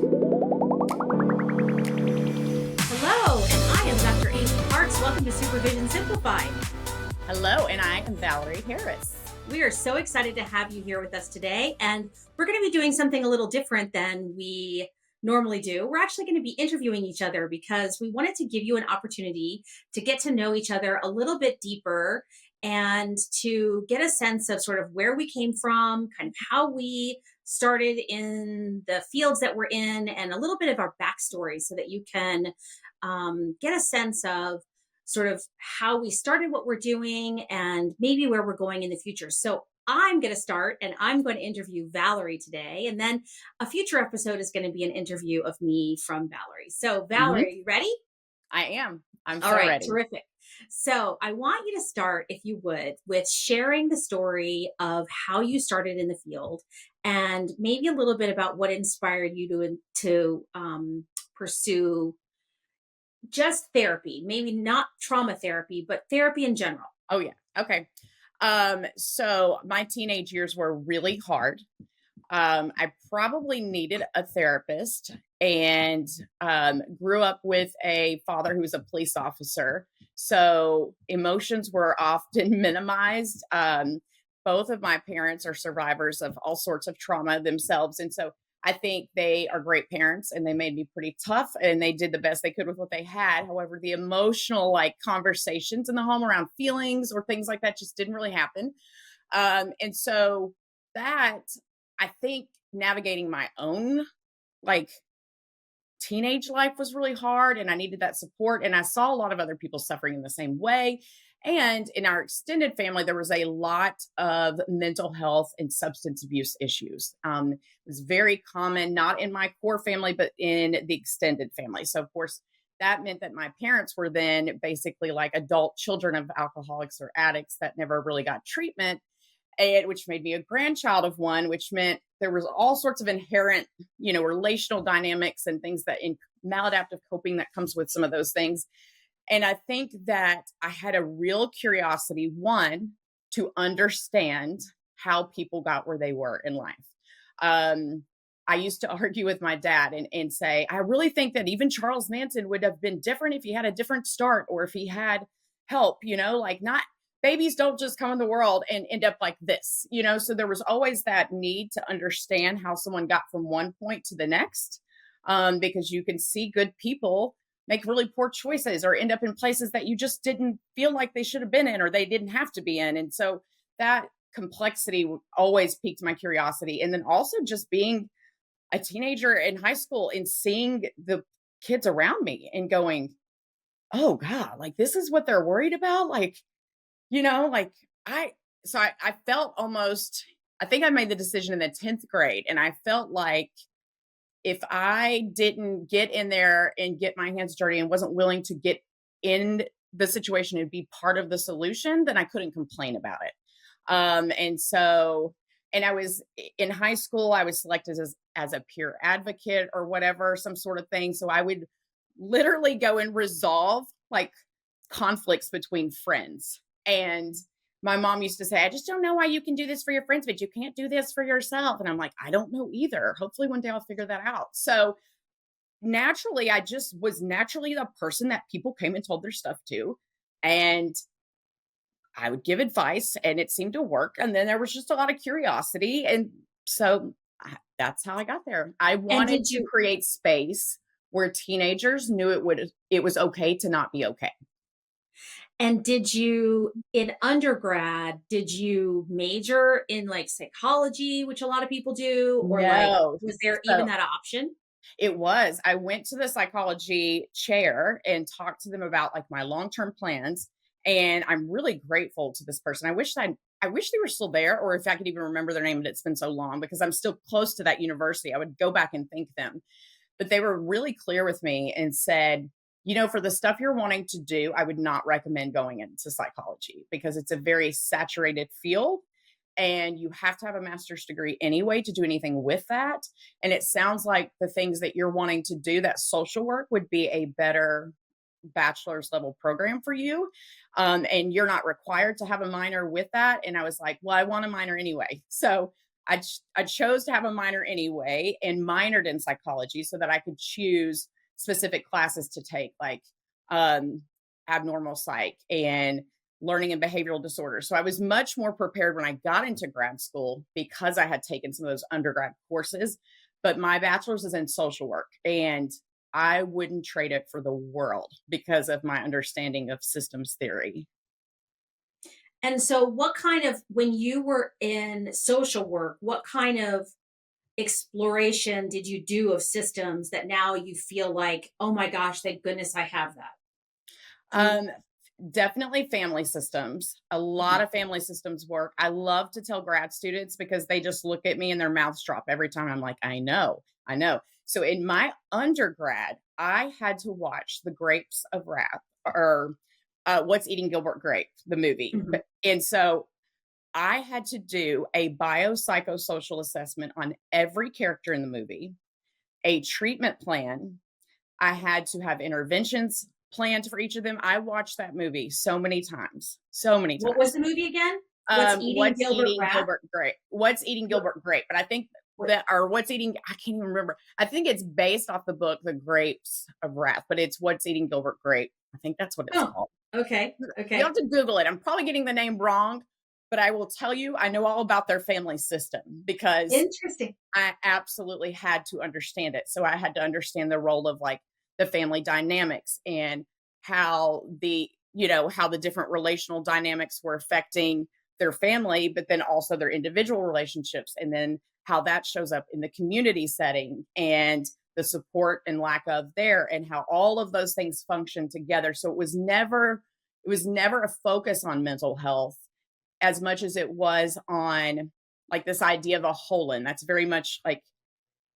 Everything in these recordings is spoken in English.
Hello, and I am Dr. Amy Parks. Welcome to Supervision Simplified. Hello, and I am Valarie Harris. We are so excited to have you here with us today, and we're going to be doing something a little different than we normally do. We're actually going to be interviewing each other because we wanted to give you an opportunity to get to know each other a little bit deeper and to get a sense of sort of where we came from, kind of how we started in the fields that we're in, and a little bit of our backstory so that you can get a sense of sort of how we started what we're doing and maybe where we're going in the future. So I'm going to start and I'm going to interview Valarie today. And then a future episode is going to be an interview of me from Valarie. So Valarie, are you ready? I am. I'm so All right, ready. terrific. So I want you to start, if you would, with sharing the story of how you started in the field and maybe a little bit about what inspired you to pursue just therapy, maybe not trauma therapy, but therapy in general. Oh yeah. Okay. So my teenage years were really hard. I probably needed a therapist and grew up with a father who was a police officer. So emotions were often minimized. Both of my parents are survivors of all sorts of trauma themselves. And so I think they are great parents and they made me pretty tough and they did the best they could with what they had. However, the emotional conversations in the home around feelings or things like that just didn't really happen. And so that I think navigating my own like teenage life was really hard and I needed that support. And I saw a lot of other people suffering in the same way. And in our extended family, there was a lot of mental health and substance abuse issues. It was very common, not in my core family, but in the extended family. So, of course, that meant that my parents were then basically like adult children of alcoholics or addicts that never really got treatment, and which made me a grandchild of one, which meant there was all sorts of inherent, relational dynamics and things that in maladaptive coping that comes with some of those things. And I think that I had a real curiosity, one, to understand how people got where they were in life. I used to argue with my dad and say, I really think that even Charles Manson would have been different if he had a different start or if he had help, not babies don't just come in the world and end up like this, so there was always that need to understand how someone got from one point to the next, because you can see good people make really poor choices or end up in places that you just didn't feel like they should have been in or they didn't have to be in. And so that complexity always piqued my curiosity. And then also just being a teenager in high school and seeing the kids around me and going, oh God, this is what they're worried about. I felt almost, I think I made the decision in the 10th grade and I felt like if I didn't get in there and get my hands dirty and wasn't willing to get in the situation and be part of the solution, then I couldn't complain about it. And I was in high school, I was selected as a peer advocate or whatever, some sort of thing. So I would literally go and resolve conflicts between friends. And my mom used to say, I just don't know why you can do this for your friends, but you can't do this for yourself. And I'm like, I don't know either. Hopefully one day I'll figure that out. So naturally, I just was naturally the person that people came and told their stuff to. And I would give advice and it seemed to work. And then there was just a lot of curiosity. And so that's how I got there. I wanted to create space where teenagers knew it was okay to not be okay. And did you, in undergrad, did you major in psychology, which a lot of people do? Or No. Was there even that option? It was. I went to the psychology chair and talked to them about my long-term plans. And I'm really grateful to this person. I wish they were still there, or if I could even remember their name, but it's been so long because I'm still close to that university. I would go back and thank them. But they were really clear with me and said, for the stuff you're wanting to do, I would not recommend going into psychology because it's a very saturated field and you have to have a master's degree anyway to do anything with that. And it sounds like the things that you're wanting to do, that social work would be a better bachelor's level program for you. And you're not required to have a minor with that. And I was like, well, I want a minor anyway. So I chose to have a minor anyway and minored in psychology so that I could choose specific classes to take, like um, abnormal psych and learning and behavioral disorders. So I was much more prepared when I got into grad school because I had taken some of those undergrad courses. But my bachelor's is in social work, and I wouldn't trade it for the world because of my understanding of systems theory. And so, what kind of, when you were in social work, what kind of exploration did you do of systems that now you feel like, oh my gosh, thank goodness I have that? Do you? Um, Definitely family systems. A lot Mhm. of family systems work. I love to tell grad students because they just look at me and their mouths drop every time. I'm like, I know, I know. So in my undergrad, I had to watch The Grapes of Wrath, or What's Eating Gilbert Grape, the movie. Mhm. And so I had to do a biopsychosocial assessment on every character in the movie, a treatment plan. I had to have interventions planned for each of them. I watched that movie so many times, so many What was times. the movie again? What's eating What's Gilbert eating Rat? Gilbert Grape? What's eating What, Gilbert Grape? But I think what, that, or what's eating, I can't even remember. I think it's based off the book, The Grapes of Wrath, but it's What's Eating Gilbert Grape. I think that's what it's oh, called. okay. You have Okay. to Google it. I'm probably getting the name wrong, but I will tell you, I know all about their family system because Interesting. I absolutely had to understand it. So I had to understand the role of like the family dynamics and how how the different relational dynamics were affecting their family, but then also their individual relationships. And then how that shows up in the community setting and the support and lack of there, and how all of those things function together. So it was never a focus on mental health as much as it was on like this idea of a whole. And that's very much like,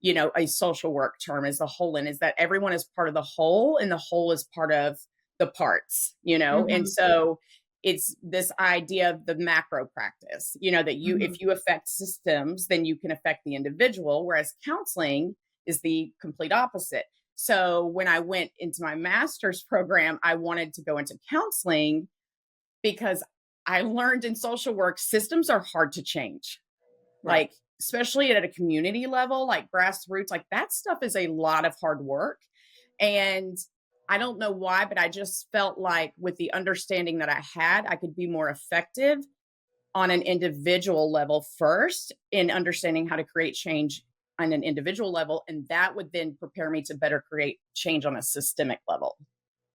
a social work term is the whole, and is that everyone is part of the whole and the whole is part of the parts. And Hmm. so it's this idea of the macro practice, that Hmm. if you affect systems, then you can affect the individual, whereas counseling is the complete opposite. So when I went into my master's program, I wanted to go into counseling because I learned in social work systems are hard to change, Right. like especially at a community level, like grassroots, like that stuff is a lot of hard work. And I don't know why, but I just felt like with the understanding that I had, I could be more effective on an individual level first in understanding how to create change on an individual level. And that would then prepare me to better create change on a systemic level.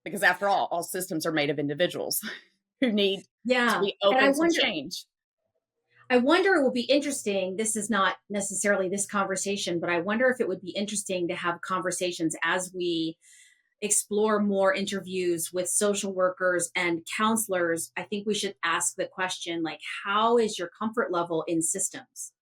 Because after all systems are made of individuals who need to Yeah. be And open to change. I wonder it will be interesting. This is not necessarily this conversation, but I wonder if it would be interesting to have conversations as we explore more interviews with social workers and counselors. I think we should ask the question, like, how is your comfort level in systems?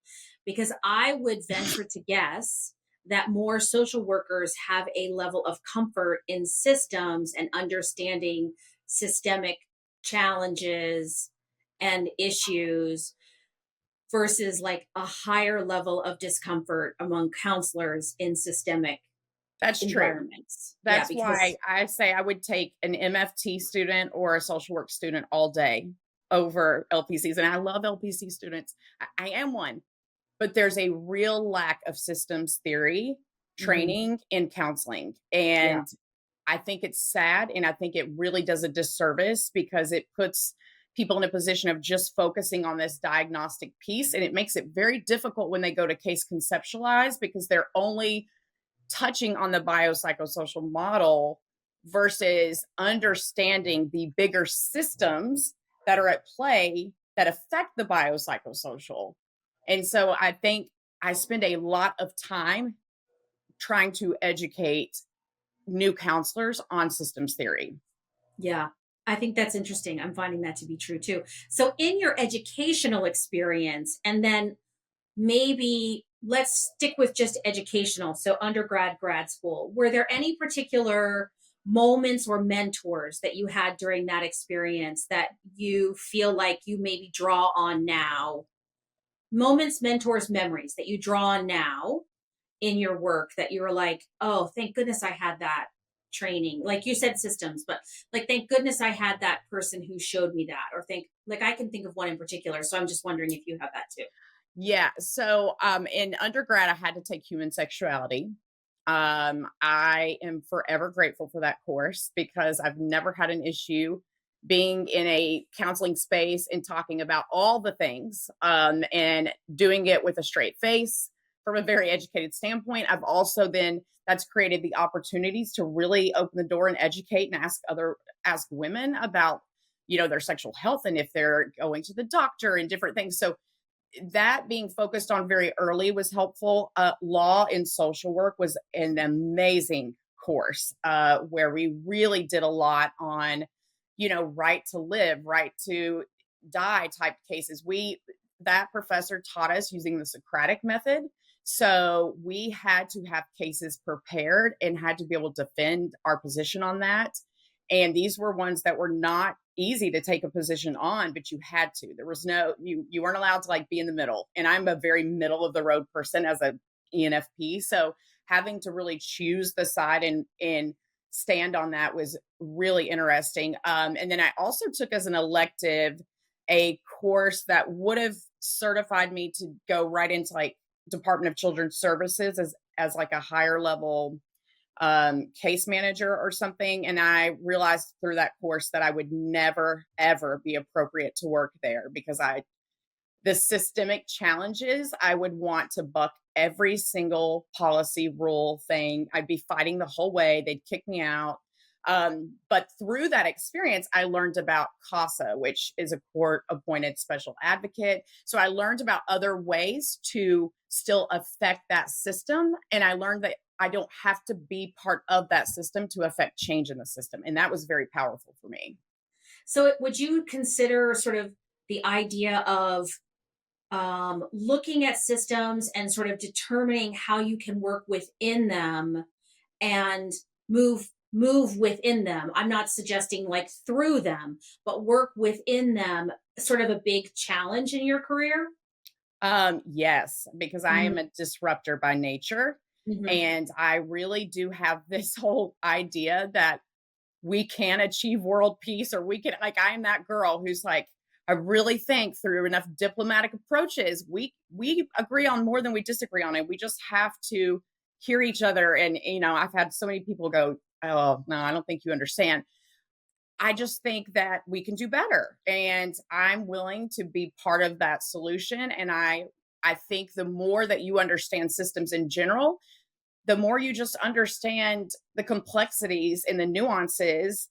Because I would venture to guess that more social workers have a level of comfort in systems and understanding systemic challenges and issues versus like a higher level of discomfort among counselors in systemic That's true. environments. Yeah, That's why because I say I would take an MFT student or a social work student all day over LPCs. And I love LPC students. I am one, but there's a real lack of systems theory mhm, training in counseling. yeah, And I think it's sad. And I think it really does a disservice because it puts people in a position of just focusing on this diagnostic piece. And it makes it very difficult when they go to case conceptualize because they're only touching on the biopsychosocial model versus understanding the bigger systems that are at play that affect the biopsychosocial. And so I think I spend a lot of time trying to educate new counselors on systems theory. yeah. I think that's interesting. I'm finding that to be true too. So, in your educational experience, and then maybe let's stick with just educational. So, undergrad, grad school, were there any particular moments or mentors that you had during that experience that you feel like you maybe draw on now? Moments, mentors, memories that you draw on now in your work that you were like, oh, thank goodness I had that training. Like you said, systems, but like, thank goodness I had that person who showed me that. Or think, like, I can think of one in particular. So I'm just wondering if you have that too. Yeah. So in undergrad, I had to take human sexuality. I am forever grateful for that course because I've never had an issue being in a counseling space and talking about all the things and doing it with a straight face from a very educated standpoint. I've also then that's created the opportunities to really open the door and educate and ask women about their sexual health and if they're going to the doctor and different things. So that being focused on very early was helpful. Law and social work was an amazing course where we really did a lot on, right to live, right to die type cases. That professor taught us using the Socratic method. So we had to have cases prepared and had to be able to defend our position on that. And these were ones that were not easy to take a position on, but you had to. There was you weren't allowed to like be in the middle. And I'm a very middle of the road person as a ENFP. So having to really choose the side and stand on that was really interesting. And then I also took as an elective a course that would have certified me to go right into like Department of Children's Services as like a higher level case manager or something. And I realized through that course that I would never, ever be appropriate to work there because the systemic challenges, I would want to buck every single policy rule thing. I'd be fighting the whole way. They'd kick me out. But through that experience, I learned about CASA, which is a court appointed special advocate. So I learned about other ways to still affect that system. And I learned that I don't have to be part of that system to affect change in the system. And that was very powerful for me. So, would you consider sort of the idea of looking at systems and sort of determining how you can work within them and move within them? I'm not suggesting like through them, but work within them, sort of a big challenge in your career? Yes, because I am a disruptor by nature. Mm-hmm. And I really do have this whole idea that we can achieve world peace, or we can, like, I am that girl who's like, I really think through enough diplomatic approaches, we agree on more than we disagree on it. We just have to hear each other. And, I've had so many people go, oh, no, I don't think you understand. I just think that we can do better. And I'm willing to be part of that solution. And I think the more that you understand systems in general, the more you just understand the complexities and the nuances,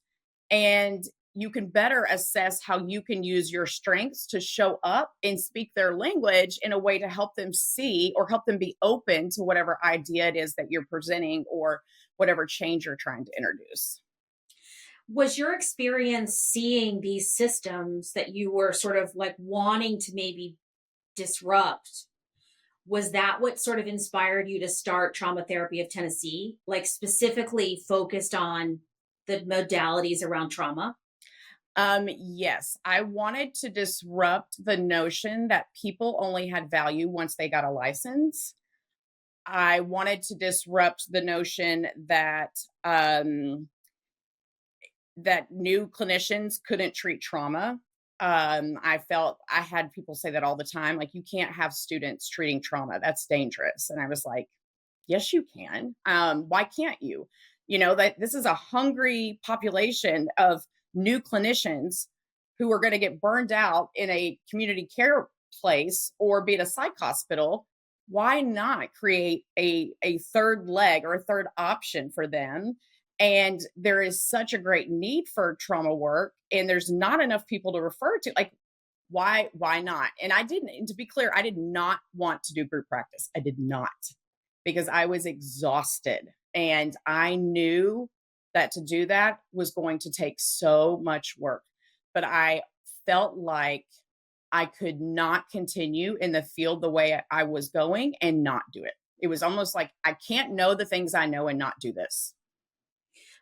and you can better assess how you can use your strengths to show up and speak their language in a way to help them see or help them be open to whatever idea it is that you're presenting or whatever change you're trying to introduce. Was your experience seeing these systems that you were sort of like wanting to maybe disrupt, was that what sort of inspired you to start Trauma Therapy of Tennessee, like specifically focused on the modalities around trauma? Yes, I wanted to disrupt the notion that people only had value once they got a license. I wanted to disrupt the notion that new clinicians couldn't treat trauma. I felt I had people say that all the time, like, you can't have students treating trauma. That's dangerous. And I was like, yes, you can. Why can't you? That this is a hungry population of new clinicians who are going to get burned out in a community care place or be at a psych hospital. Why not create a third leg or a third option for them? And there is such a great need for trauma work, and there's not enough people to refer to. Like, why not? And I didn't, and to be clear, I did not want to do group practice. I did not, because I was exhausted. And I knew that to do that was going to take so much work. But I felt like I could not continue in the field the way I was going and not do it. It was almost like I can't know the things I know and not do this.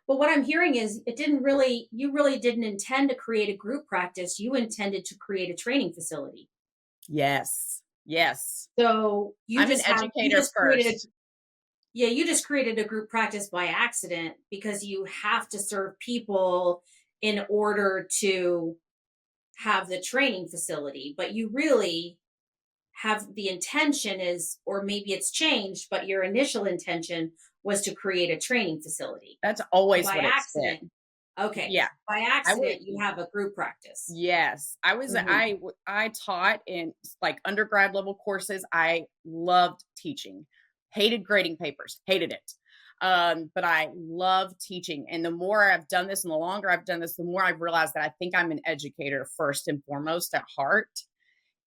But what I'm hearing is you really didn't intend to create a group practice. You intended to create a training facility. Yes. Yes. So I'm an educator first. you just created a group practice by accident because you have to serve people in order to have the training facility. But you really have the intention is, or maybe it's changed, but your initial intention was to create a training facility. That's And always by what it's accident, been. okay, Yeah. by I would accident, you have a group practice. Yes, Hmm. I taught in like undergrad level courses. I loved teaching. Hated grading papers. Hated it. But I love teaching. And the more I've done this and the longer I've done this, the more I've realized that I think I'm an educator first and foremost at heart.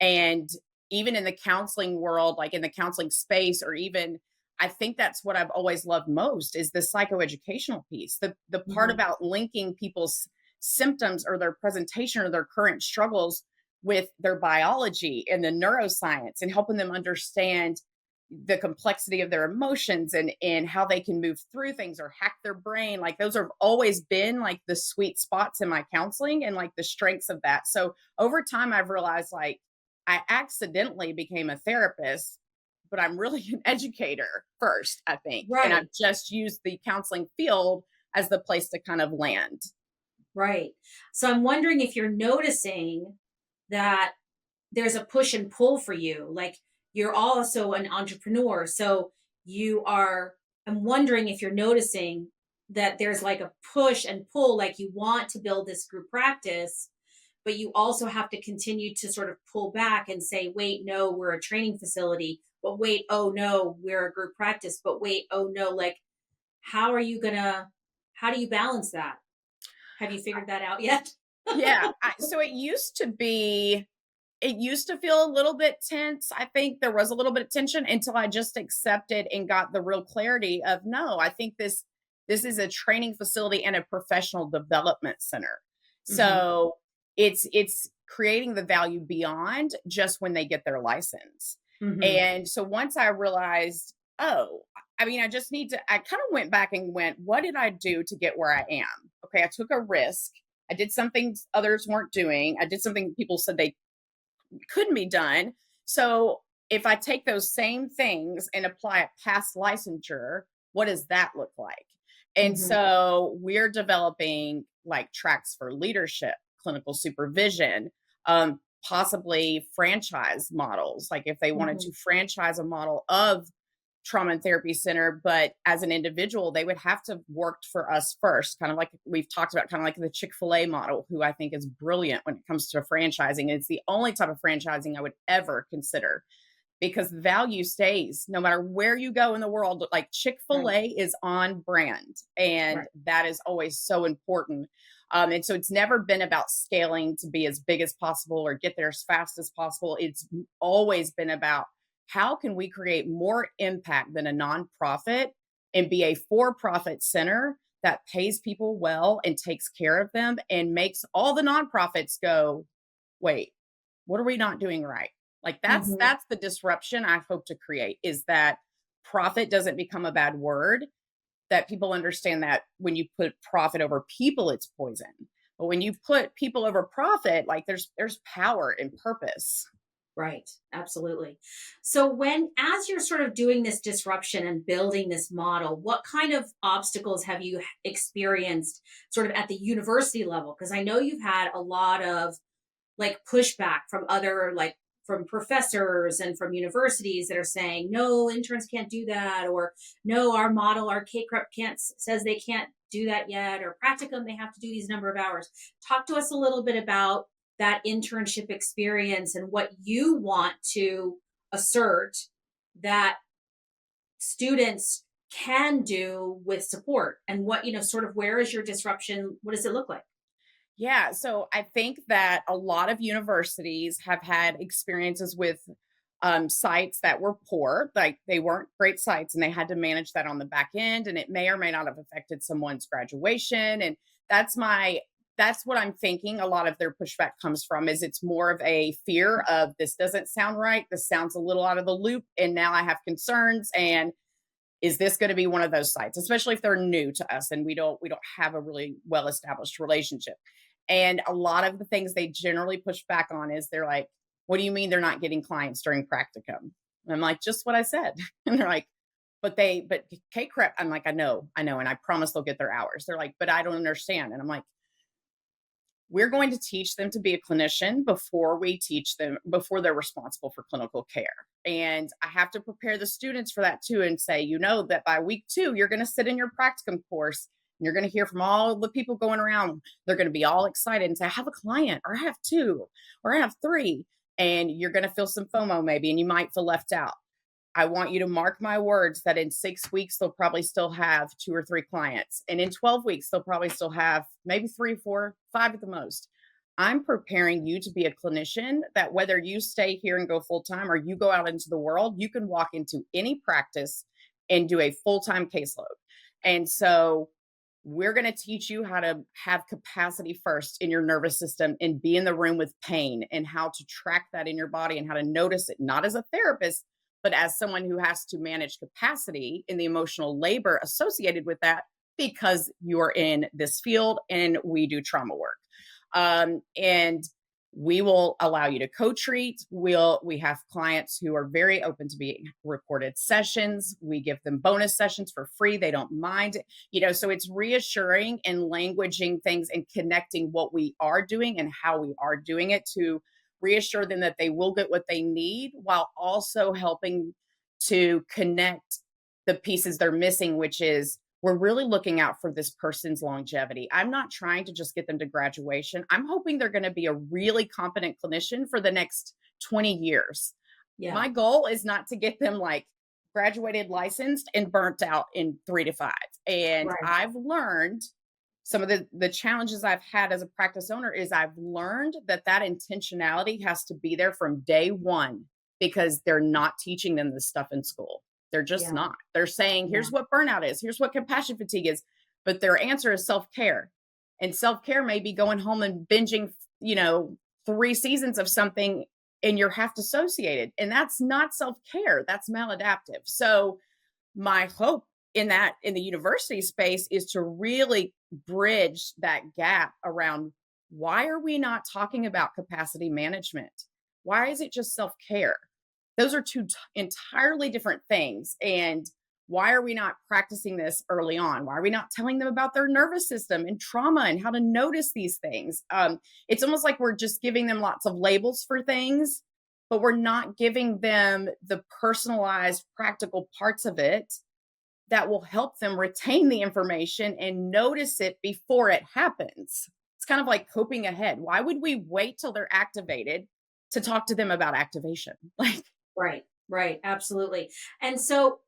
And even in the counseling world, like in the counseling space, or even I think that's what I've always loved most is the psychoeducational piece. The part Hmm. about linking people's symptoms or their presentation or their current struggles with their biology and the neuroscience and helping them understand the complexity of their emotions and how they can move through things or hack their brain. Like those have always been like the sweet spots in my counseling and like the strengths of that. So over time I've realized like I accidentally became a therapist, but I'm really an educator first, I think. And Right, I've just used the counseling field as the place to kind of land. right. So I'm wondering if you're noticing that there's a push and pull for you. Like you're also an entrepreneur. So you are, I'm wondering if you're noticing that there's like a push and pull, like you want to build this group practice, but you also have to continue to sort of pull back and say, wait, no, we're a training facility. But wait, oh no, we're a group practice. But wait, oh no, like, how are you gonna, how do you balance that? Have you figured that out yet? Yeah. So it used to feel a little bit tense. I think there was a little bit of tension until I just accepted and got the real clarity of no, I think this is a training facility and a professional development center. Hmm. So it's creating the value beyond just when they get their license. Hmm. And so once I realized, oh, I mean, I kind of went back and went, what did I do to get where I am? Okay, I took a risk. I did something others weren't doing. I did something people said they couldn't be done. So if I take those same things and apply it past licensure, what does that look like? And Hmm. so we're developing like tracks for leadership, clinical supervision, possibly franchise models. Like if they wanted Hmm. to franchise a model of trauma and therapy center, but as an individual, they would have to work for us first, kind of like we've talked about, kind of like the Chick-fil-A model, who I think is brilliant when it comes to franchising. It's the only type of franchising I would ever consider because value stays no matter where you go in the world. Like Right. Chick-fil-A is on brand, and Right. that is always so important. And so it's never been about scaling to be as big as possible or get there as fast as possible. It's always been about how can we create more impact than a nonprofit and be a for-profit center that pays people well and takes care of them and makes all the nonprofits go, wait, what are we not doing right? Like Hmm. that's the disruption I hope to create, is that profit doesn't become a bad word, that people understand that when you put profit over people, it's poison. But when you put people over profit, like there's power and purpose. Right. Absolutely. So when as you're sort of doing this disruption and building this model, what kind of obstacles have you experienced sort of at the university level? Because I know you've had a lot of like pushback from other like from professors and from universities that are saying no, interns can't do that, or no, our model, our KCREP can't, says they can't do that yet, or practicum they have to do these number of hours. Talk to us a little bit about that internship experience and what you want to assert that students can do with support, and what, sort of, where is your disruption, what does it look like? Yeah, so I think that a lot of universities have had experiences with sites that were poor, like they weren't great sites, and they had to manage that on the back end, and it may or may not have affected someone's graduation. And that's my that's what I'm thinking. A lot of their pushback comes from is it's more of a fear of this doesn't sound right, this sounds a little out of the loop, and now I have concerns. And is this going to be one of those sites, especially if they're new to us and we don't have a really well established relationship. And a lot of the things they generally push back on is they're like, what do you mean they're not getting clients during practicum? And I'm like, just what I said. And they're like, but KCREP. I'm like, I know, and I promise they'll get their hours. They're like, but I don't understand. And I'm like, we're going to teach them to be a clinician before they're responsible for clinical care. And I have to prepare the students for that too, and say, that by week 2, you're going to sit in your practicum course and you're going to hear from all the people going around. They're going to be all excited and say, I have a client, or I have 2, or I have 3. And you're going to feel some FOMO maybe, and you might feel left out. I want you to mark my words that in 6 weeks, they'll probably still have 2 or 3 clients. And in 12 weeks, they'll probably still have maybe 3, 4, 5 at the most. I'm preparing you to be a clinician that whether you stay here and go full-time or you go out into the world, you can walk into any practice and do a full-time caseload. And so we're going to teach you how to have capacity first in your nervous system and be in the room with pain, and how to track that in your body and how to notice it, not as a therapist, but as someone who has to manage capacity in the emotional labor associated with that, because you're in this field and we do trauma work. And we will allow you to co-treat. We have clients who are very open to being recorded sessions. We give them bonus sessions for free. They don't mind, so it's reassuring and languaging things and connecting what we are doing and how we are doing it to reassure them that they will get what they need, while also helping to connect the pieces they're missing, which is we're really looking out for this person's longevity. I'm not trying to just get them to graduation. I'm hoping they're going to be a really competent clinician for the next 20 years. Yeah. My goal is not to get them like graduated, licensed, and burnt out in 3 to 5. And right. I've learned some of the challenges I've had as a practice owner is I've learned that intentionality has to be there from day one, because they're not teaching them this stuff in school. They're just not. They're saying, here's what burnout is. Here's what compassion fatigue is. But their answer is self-care. And self-care may be going home and binging, 3 seasons of something, and you're half dissociated. And that's not self-care. That's maladaptive. So my hope in the university space is to really bridge that gap around, why are we not talking about capacity management? Why is it just self-care? Those are 2 entirely different things. And why are we not practicing this early on? Why are we not telling them about their nervous system and trauma and how to notice these things? It's almost like we're just giving them lots of labels for things, but we're not giving them the personalized, practical parts of it that will help them retain the information and notice it before it happens. It's kind of like coping ahead. Why would we wait till they're activated to talk to them about activation? Right. Absolutely. And so,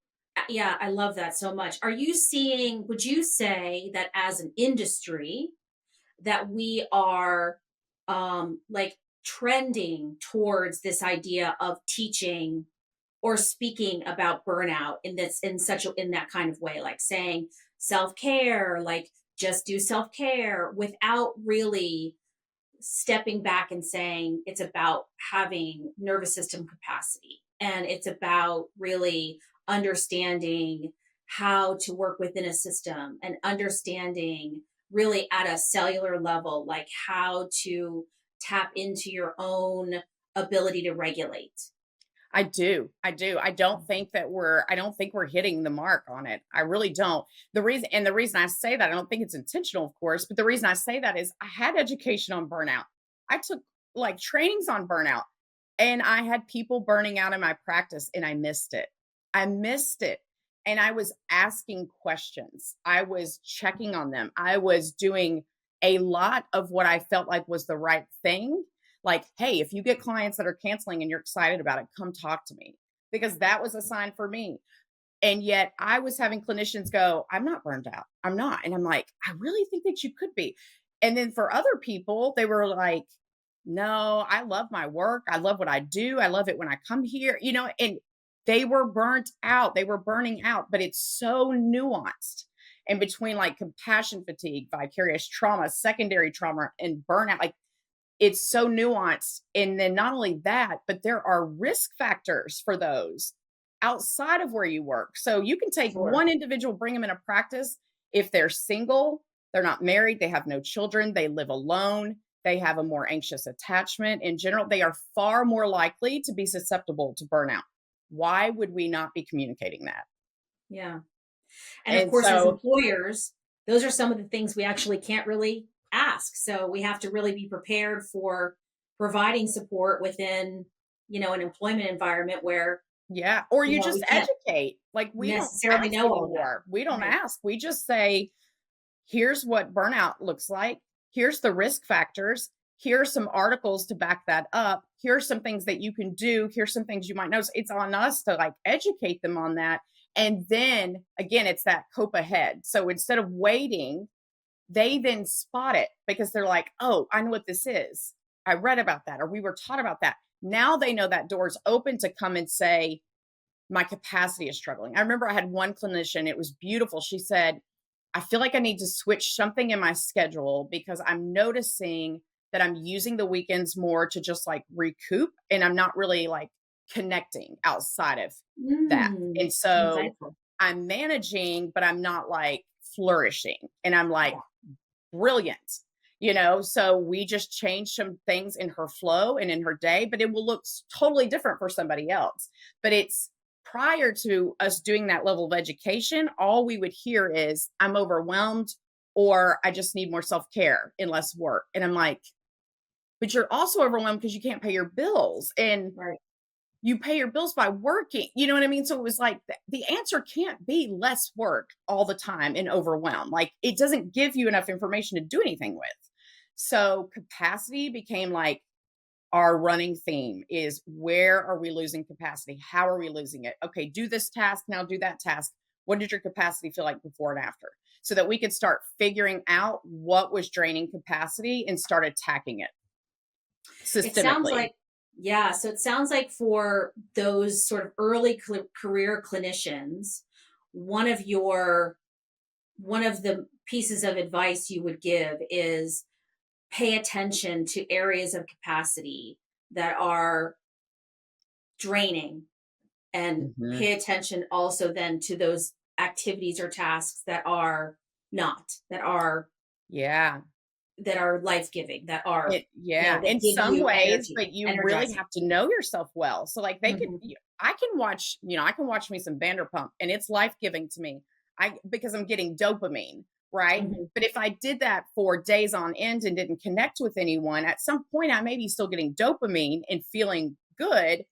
yeah, I love that so much. Would you say that as an industry that we are trending towards this idea of teaching or speaking about burnout in that kind of way, like saying self-care, like just do self-care, without really stepping back and saying it's about having nervous system capacity, and it's about really understanding how to work within a system, and understanding really at a cellular level, like how to tap into your own ability to regulate. I do. I don't think we're hitting the mark on it. I really don't. The reason I say that, I don't think it's intentional, of course, but the reason I say that is I had education on burnout. I took trainings on burnout, and I had people burning out in my practice, and I missed it. And I was asking questions. I was checking on them. I was doing a lot of what I felt like was the right thing. Like, hey, if you get clients that are canceling and you're excited about it, come talk to me, because that was a sign for me. And yet I was having clinicians go, I'm not burned out. I'm not. And I'm like, I really think that you could be. And then for other people, they were like, no, I love my work. I love what I do. I love it when I come here, and they were burnt out. They were burning out, but it's so nuanced. And between compassion fatigue, vicarious trauma, secondary trauma, and burnout, it's so nuanced. And then not only that, but there are risk factors for those outside of where you work. So you can take one individual, bring them in a practice. If they're single, they're not married, they have no children, they live alone, they have a more anxious attachment in general, they are far more likely to be susceptible to burnout. Why would we not be communicating that? Yeah. And of course, as employers, those are some of the things we actually can't really ask. So we have to really be prepared for providing support within, an employment environment where, Yeah. Or you just we can't educate. Like we don't necessarily ask know all of that. anymore. We don't Right. ask. We just say, here's what burnout looks like. Here's the risk factors. Here's some articles to back that up. Here's some things that you can do. Here's some things you might notice. It's on us to like educate them on that. And then again, it's that cope ahead. So instead of waiting, they then spot it because they're like, oh, I know what this is. I read about that, or we were taught about that. Now they know that door's open to come and say, my capacity is struggling. I remember I had one clinician, it was beautiful. She said, I feel like I need to switch something in my schedule because I'm noticing that I'm using the weekends more to just like recoup and I'm not really like connecting outside of that. Mm, And so insightful. I'm managing, but I'm not like flourishing. And I'm like, Yeah. brilliant. So we just changed some things in her flow and in her day, but it will look totally different for somebody else. But it's prior to us doing that level of education, all we would hear is, I'm overwhelmed, or I just need more self-care and less work. And I'm like, but you're also overwhelmed because you can't pay your bills. And Right. you pay your bills by working. You know what I mean? So it was like the answer can't be less work all the time and overwhelm. Like it doesn't give you enough information to do anything with. So capacity became like our running theme is, where are we losing capacity? How are we losing it? Okay, do this task, now do that task. What did your capacity feel like before and after? So that we could start figuring out what was draining capacity and start attacking it It sounds systemically. like, yeah. So it sounds like for those sort of early career clinicians, one of your one of the pieces of advice you would give is pay attention to areas of capacity that are draining, and Mhm. pay attention also then to those activities or tasks that are not, Yeah. that are life-giving, that are, Yeah, that in give some you ways, energy, but you really energizing. have to know yourself well. So like Mhm. I can watch, I can watch me some Vanderpump and it's life-giving to me. Because I'm getting dopamine, right? Mhm. But if I did that for days on end and didn't connect with anyone, at some point I may be still getting dopamine and feeling good,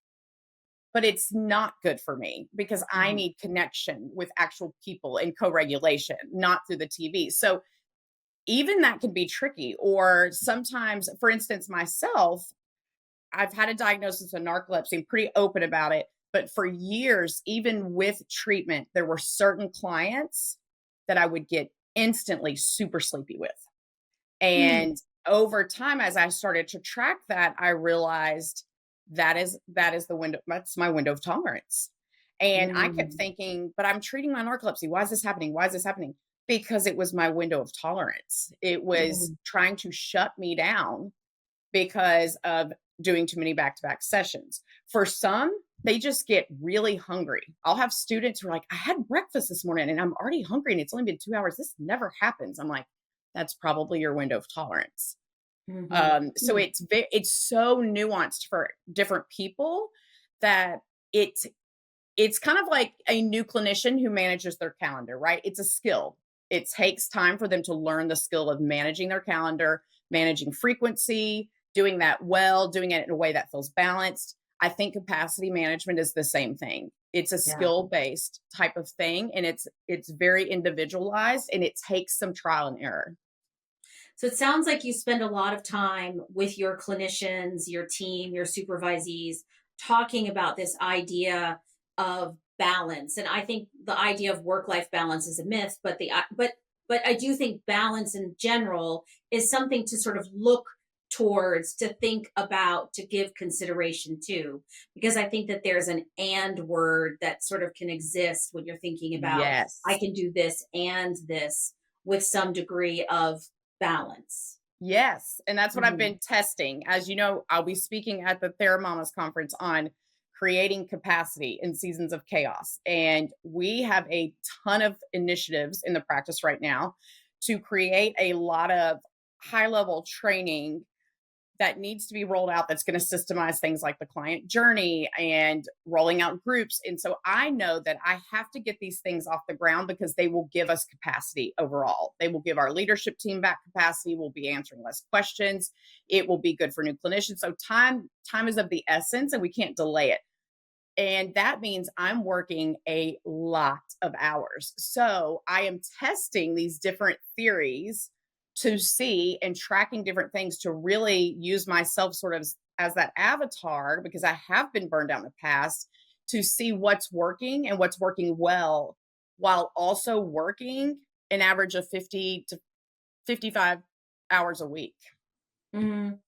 but it's not good for me because I Mhm. need connection with actual people and co-regulation, not through the TV. So even that can be tricky. Or sometimes, for instance, myself, I've had a diagnosis of narcolepsy. I'm pretty open about it. But for years, even with treatment, there were certain clients that I would get instantly super sleepy with. Hmm. And over time, as I started to track that, I realized that is the window, that's my window of tolerance. And I kept Mm. thinking, but I'm treating my narcolepsy. Why is this happening? Why is this happening? Because it was my window of tolerance. It was Mm. trying to shut me down because of doing too many back-to-back sessions. For some, they just get really hungry. I'll have students who are like, I had breakfast this morning and I'm already hungry and it's only been 2 hours. This never happens. I'm like, that's probably your window of tolerance. Mhm. So Hmm. it's so nuanced for different people that it's it's kind of like a new clinician who manages their calendar, right? It's a skill. It takes time for them to learn the skill of managing their calendar, managing frequency, doing that well, doing it in a way that feels balanced. I think capacity management is the same thing. It's a Yeah. skill-based type of thing, and it's very individualized, and it takes some trial and error. So it sounds like you spend a lot of time with your clinicians, your team, your supervisees, talking about this idea of balance. And I think the idea of work-life balance is a myth, but but I do think balance in general is something to sort of look towards, to think about, to give consideration to, because I think that there's an and word that sort of can exist when you're thinking about, I Yes. can do this and this with some degree of balance. Yes, and that's what I've Mhm. been testing. As you know, I'll be speaking at the Theramamas conference on creating capacity in seasons of chaos. And we have a ton of initiatives in the practice right now to create a lot of high level training that needs to be rolled out, that's going to systemize things like the client journey and rolling out groups. And so I know that I have to get these things off the ground because they will give us capacity overall. They will give our leadership team back capacity. We'll be answering less questions. It will be good for new clinicians. So time is of the essence, and we can't delay it. And that means I'm working a lot of hours. So I am testing these different theories to see and tracking different things to really use myself sort of as that avatar, because I have been burned out in the past, to see what's working and what's working well, while also working an average of 50 to 55 hours a week. Mhm.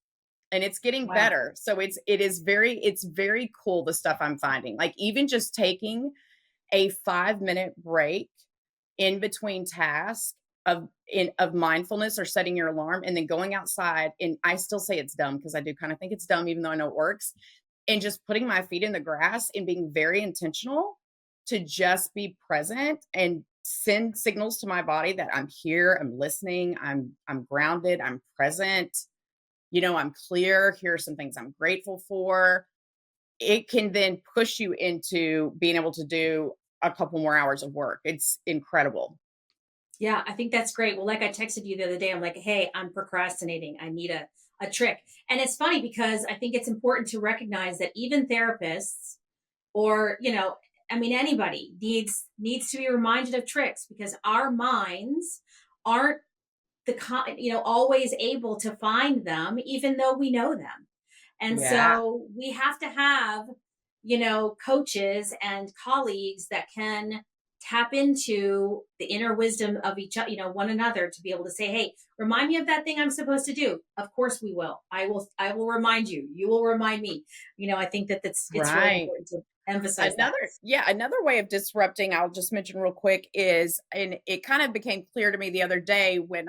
And it's getting Wow. better. So it's very cool, the stuff I'm finding. Like, even just taking a 5-minute break in between tasks of mindfulness, or setting your alarm and then going outside. And I still say it's dumb, because I do kind of think it's dumb, even though I know it works. And just putting my feet in the grass and being very intentional to just be present and send signals to my body that I'm here, I'm listening, I'm grounded, I'm present, I'm clear. Here are some things I'm grateful for. It can then push you into being able to do a couple more hours of work. It's incredible. Yeah, I think that's great. Well, like I texted you the other day, I'm like, hey, I'm procrastinating. I need a trick. And it's funny because I think it's important to recognize that even therapists, or, I mean, anybody needs to be reminded of tricks, because our minds aren't always able to find them, even though we know them. And Yeah. so we have to have, coaches and colleagues that can tap into the inner wisdom of each other, one another, to be able to say, hey, remind me of that thing I'm supposed to do. Of course we will. I will remind you. You will remind me. I think that it's really Right. important to emphasize that. Another way of disrupting, I'll just mention real quick, is, and it kind of became clear to me the other day when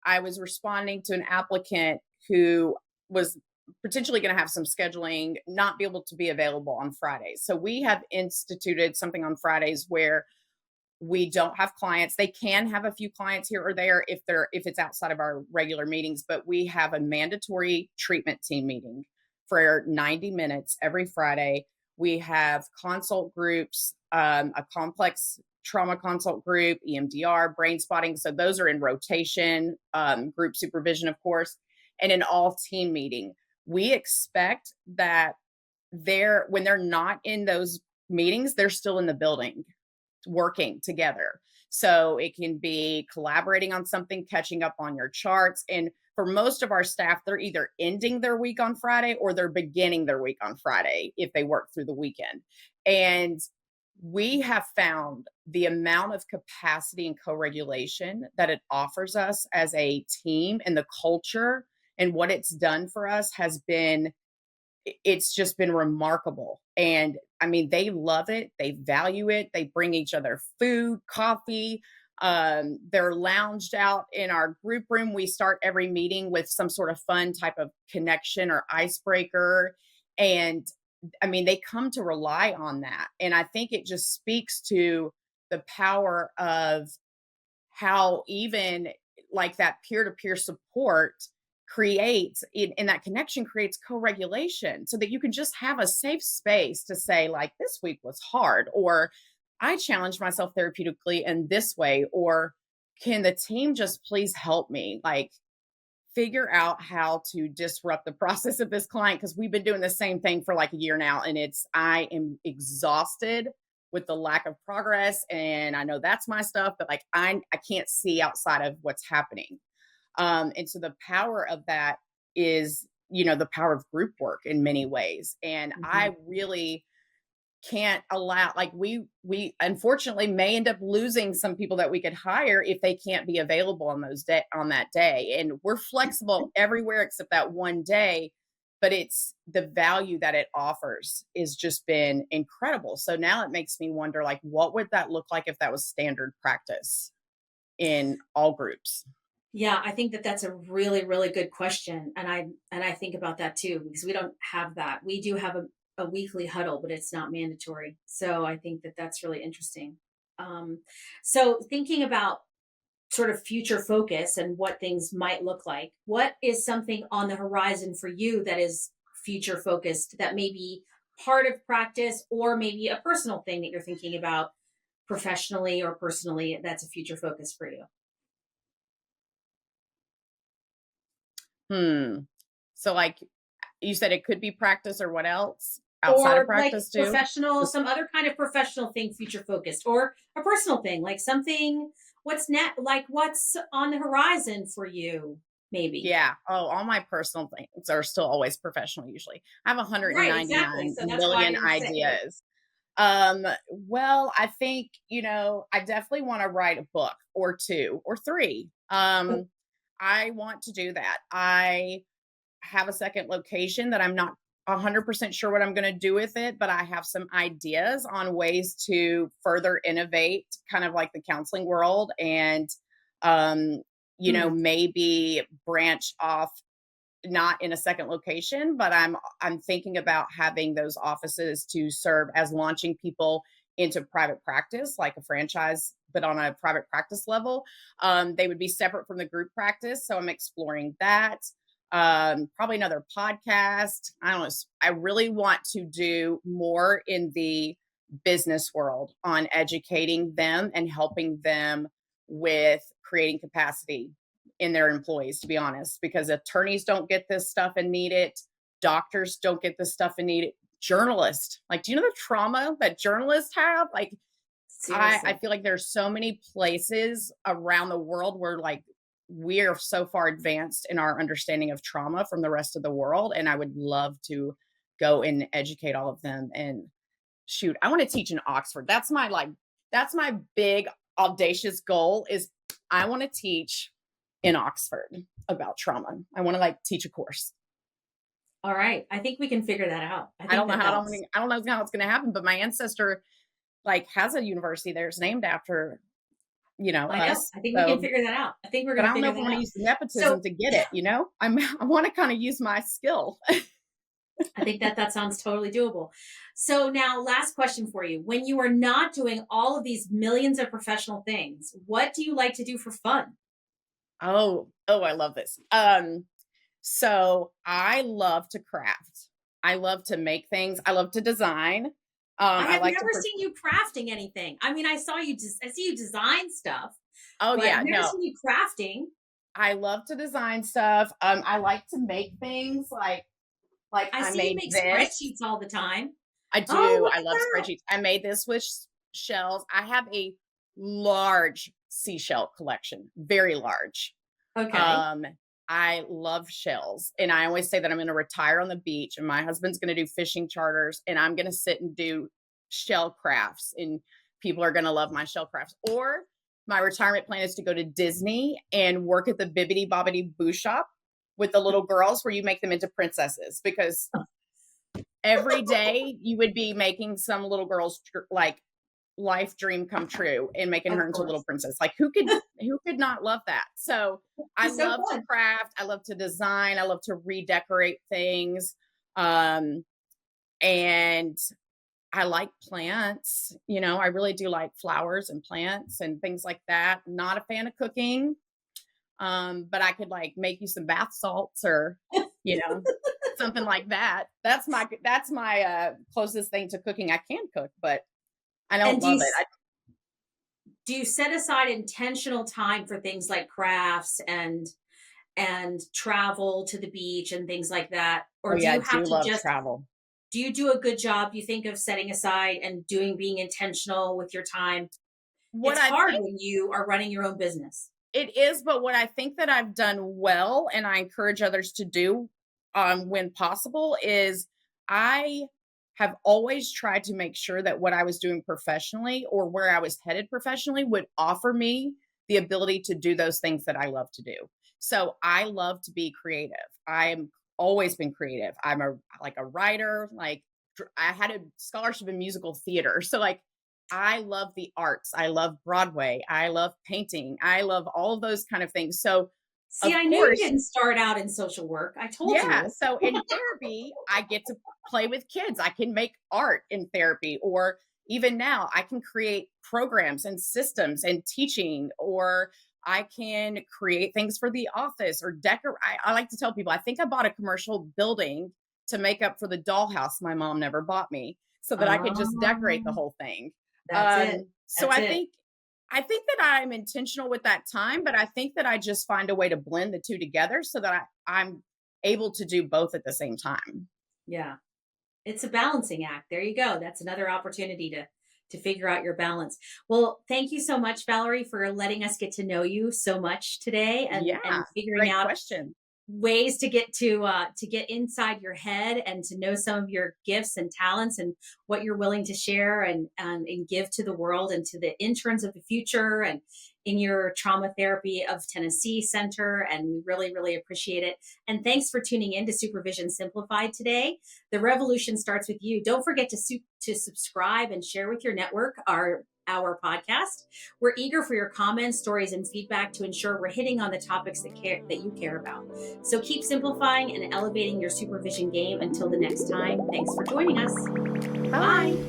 I was responding to an applicant who was potentially going to have some scheduling, not be able to be available on Fridays. So we have instituted something on Fridays where we don't have clients. They can have a few clients here or there if it's outside of our regular meetings, but we have a mandatory treatment team meeting for 90 minutes every Friday. We have consult groups, a complex trauma consult group, EMDR, brain spotting. So those are in rotation, group supervision, of course, and an all team meeting. We expect that when they're not in those meetings, they're still in the building working together. So it can be collaborating on something, catching up on your charts. And for most of our staff, they're either ending their week on Friday or they're beginning their week on Friday if they work through the weekend. And we have found the amount of capacity and co-regulation that it offers us as a team, and the culture and what it's done for us it's just been remarkable. And I mean, they love it. They value it. They bring each other food, coffee. They're lounged out in our group room. We start every meeting with some sort of fun type of connection or icebreaker. And I mean, they come to rely on that. And I think it just speaks to the power of how even like that peer-to-peer support creates and that connection creates co-regulation, so that you can just have a safe space to say, like, this week was hard, or I challenged myself therapeutically in this way, or can the team just please help me like figure out how to disrupt the process of this client, because we've been doing the same thing for like a year now, and I am exhausted with the lack of progress, and I know that's my stuff, but like I can't see outside of what's happening. And so the power of that is, the power of group work in many ways. And Mhm. I really can't allow, like, we unfortunately may end up losing some people that we could hire if they can't be available on that day. And we're flexible everywhere except that one day, but it's the value that it offers is just been incredible. So now it makes me wonder, like, what would that look like if that was standard practice in all groups? Yeah, I think that that's a really, really good question, and I think about that too, because we don't have that. We do have a weekly huddle, but it's not mandatory. So I think that that's really interesting. Um, so thinking about sort of future focus and what things might look like, what is something on the horizon for you that is future focused that may be part of practice or maybe a personal thing that you're thinking about professionally or personally that's a future focus for you? Hmm. So like you said, it could be practice or what else outside of Or like practice too? professional, some other kind of professional thing, future focused, or a personal thing, like something, what's like what's on the horizon for you, maybe. Yeah. Oh, all my personal things are still always professional usually. I have Right, exactly. 199 So that's why I million didn't say. ideas. Well, I think, I definitely want to write a book or two or three. I want to do that. I have a second location that I'm not 100% sure what I'm going to do with it, but I have some ideas on ways to further innovate kind of like the counseling world and um Hmm. maybe branch off not in a second location, but I'm thinking about having those offices to serve as launching people into private practice, like a franchise, but on a private practice level. They would be separate from the group practice, so I'm exploring that. Probably another podcast. I don't know. I really want to do more in the business world on educating them and helping them with creating capacity in their employees, to be honest, because attorneys don't get this stuff and need it. Doctors don't get this stuff and need it. Journalists, like, do you know the trauma that journalists have? Like, I Seriously. feel like there's so many places around the world where like we are so far advanced in our understanding of trauma from the rest of the world. And I would love to go and educate all of them. And shoot, I want to teach in Oxford. That's my big audacious goal is I want to teach in Oxford about trauma. I want to like teach a course. All right, I think we can figure that out. I think I don't know how it's going to happen, but my ancestor like has a university there. It's named after, I know. us. I think we can So, figure that out. I think we're but going I to don't know figure if I that want to out. use nepotism So to get it, I want to kind of use my skill. I think that that sounds totally doable. So now, last question for you: when you are not doing all of these millions of professional things, what do you like to do for fun? Oh, I love this. So I love to craft. I love to make things. I love to design. I I have like to never seen you crafting anything. I mean, I saw you just, I see you design stuff, Oh but I've yeah, never no. seen you crafting. I love to design stuff. I like to make things like I I see you made make this. spreadsheets all the time. I Oh, do. look I at love that. spreadsheets. I made this with shells. I have a large seashell collection, very large. Okay. Um, I love shells, and I always say that I'm going to retire on the beach, and my husband's going to do fishing charters, and I'm going to sit and do shell crafts, and people are going to love my shell crafts. Or my retirement plan is to go to Disney and work at the Bibbidi Bobbidi Boo Shop with the little girls, where you make them into princesses, because every day you would be making some little girl's like life dream come true and making her Of into a little course. princess. Like who could not love that? So I It's so love to fun. craft, I love to design, I love to redecorate things. Um and I like plants, I really do like flowers and plants and things like that. Not a fan of cooking. But I could like make you some bath salts or, you know, something like that. That's my closest thing to cooking. I can cook, but I And don't love it. do you set aside intentional time for things like crafts and travel to the beach and things like that, Oh or do yeah, I you have do to love just, travel. do you do a good job, you think, of setting aside and doing, being intentional with your time? What It's I hard think when you are running your own business. it is, but what I think that I've done well and I encourage others to do when possible is I have always tried to make sure that what I was doing professionally or where I was headed professionally would offer me the ability to do those things that I love to do. So I love to be creative. I am always been creative. I'm a writer, like I had a scholarship in musical theater. So like I love the arts. I love Broadway. I love painting. I love all of those kind of things. So, See, of I knew you course, didn't start out in social work. I told yeah. you. So, in therapy, I get to play with kids. I can make art in therapy, or even now, I can create programs and systems and teaching, or I can create things for the office or decorate. I like to tell people, I think I bought a commercial building to make up for the dollhouse my mom never bought me so that I could just decorate the Oh, whole thing. that's it. So That's it. I think that I'm intentional with that time, but I think that I just find a way to blend the two together so that I'm able to do both at the same time. Yeah. It's a balancing act. There you go. That's another opportunity to figure out your balance. Well, thank you so much, Valerie, for letting us get to know you so much today and Yeah, figuring great out question. ways to get inside your head and to know some of your gifts and talents and what you're willing to share and give to the world and to the interns of the future and in your trauma therapy of Tennessee Center. And we really, really appreciate it. And thanks for tuning in to Supervision Simplified today. The revolution starts with you. Don't forget to subscribe and share with your network our podcast. We're eager for your comments, stories, and feedback to ensure we're hitting on the topics that you care about. So keep simplifying and elevating your supervision game. Until the next time, thanks for joining us. Bye. Bye.